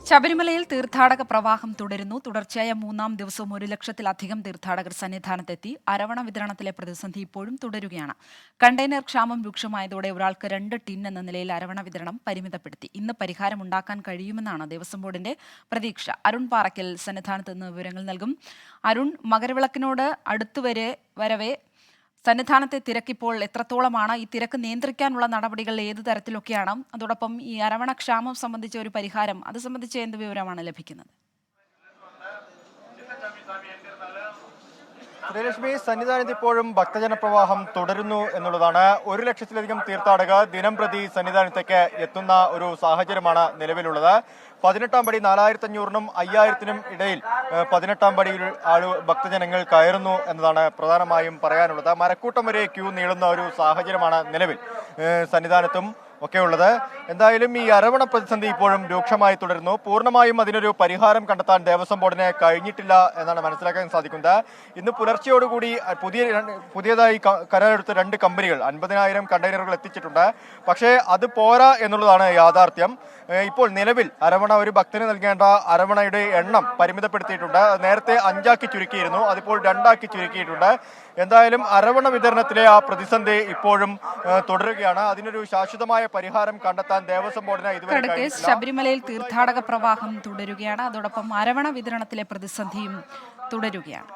ശബരിമലയിൽ തീർത്ഥാടക പ്രവാഹം തുടരുന്നു. തുടർച്ചയായ മൂന്നാം ദിവസവും 1 ലക്ഷത്തിലധികം തീർത്ഥാടകർ സന്നിധാനത്തെത്തി. അരവണ വിതരണത്തിലെ പ്രതിസന്ധി ഇപ്പോഴും തുടരുകയാണ്. കണ്ടെയ്നർ ക്ഷാമം രൂക്ഷമായതോടെ ഒരാൾക്ക് 2 ടിൻ എന്ന നിലയിൽ അരവണ വിതരണം പരിമിതപ്പെടുത്തി. ഇന്ന് പരിഹാരമുണ്ടാക്കാൻ കഴിയുമെന്നാണ് ദേവസ്വം ബോർഡിന്റെ പ്രതീക്ഷ. അരുൺ പാറയ്ക്കൽ സന്നിധാനത്ത് നിന്ന് വിവരങ്ങൾ നൽകും. അരുൺ, മകരവിളക്കിനോട് വരവേ സന്നിധാനത്തെ തിരക്കിപ്പോൾ എത്രത്തോളമാണ്? ഈ തിരക്ക് നിയന്ത്രിക്കാനുള്ള നടപടികൾ ഏത് തരത്തിലൊക്കെയാണ്? അതോടൊപ്പം ഈ അരവണ ക്ഷാമം സംബന്ധിച്ച ഒരു പരിഹാരം, അത് സംബന്ധിച്ച് എന്ത് വിവരമാണ് ലഭിക്കുന്നത്? ശ്രീലക്ഷ്മി, സന്നിധാനത്ത് ഇപ്പോഴും ഭക്തജന പ്രവാഹം തുടരുന്നു എന്നുള്ളതാണ്. 1 ലക്ഷത്തിലധികം തീർത്ഥാടകർ ദിനം പ്രതി സന്നിധാനത്തേക്ക് എത്തുന്ന ഒരു സാഹചര്യമാണ് നിലവിലുള്ളത്. 18-ാം പടി 4500-നും 5000-നും ഇടയിൽ 18-ാം പടിയിൽ ഭക്തജനങ്ങൾ കയറുന്നു എന്നതാണ് പ്രധാനമായും പറയാനുള്ളത്. മരക്കൂട്ടം വരെ ക്യൂ നീളുന്ന ഒരു സാഹചര്യമാണ് നിലവിൽ സന്നിധാനത്തും ഒക്കെ ഉള്ളത്. എന്തായാലും ഈ അരവണ പ്രതിസന്ധി ഇപ്പോഴും രൂക്ഷമായി തുടരുന്നു. പൂർണ്ണമായും അതിനൊരു പരിഹാരം കണ്ടെത്താൻ ദേവസ്വം ബോർഡിന് കഴിഞ്ഞിട്ടില്ല എന്നാണ് മനസ്സിലാക്കാൻ സാധിക്കുന്നത്. ഇന്ന് പുലർച്ചയോടുകൂടി പുതിയതായി കരാറെടുത്ത 2 കമ്പനികൾ 50,000 കണ്ടെയ്നറുകൾ എത്തിച്ചിട്ടുണ്ട്. പക്ഷേ അത് പോരാ എന്നുള്ളതാണ് യാഥാർത്ഥ്യം. ഇപ്പോൾ നിലവിൽ അരവണ ഒരു ഭക്തന് നൽകേണ്ട അരവണയുടെ എണ്ണം പരിമിതപ്പെടുത്തിയിട്ടുണ്ട്. നേരത്തെ 5 ആക്കി ചുരുക്കിയിരുന്നു, അതിപ്പോൾ 2 ആക്കി ചുരുക്കിയിട്ടുണ്ട്. എന്തായാലും അരവണ വിതരണത്തിലെ ആ പ്രതിസന്ധി ഇപ്പോഴും തുടരുകയാണ്. അതിനൊരു ശാശ്വതമായ പരിഹാരം കണ്ടെത്താൻ ദേവസ്വം ബോർഡിന് ഇതുവരെ ശബരിമലയിൽ തീർത്ഥാടക പ്രവാഹം തുടരുകയാണ്. അതോടൊപ്പം അരവണ വിതരണത്തിലെ പ്രതിസന്ധിയും തുടരുകയാണ്.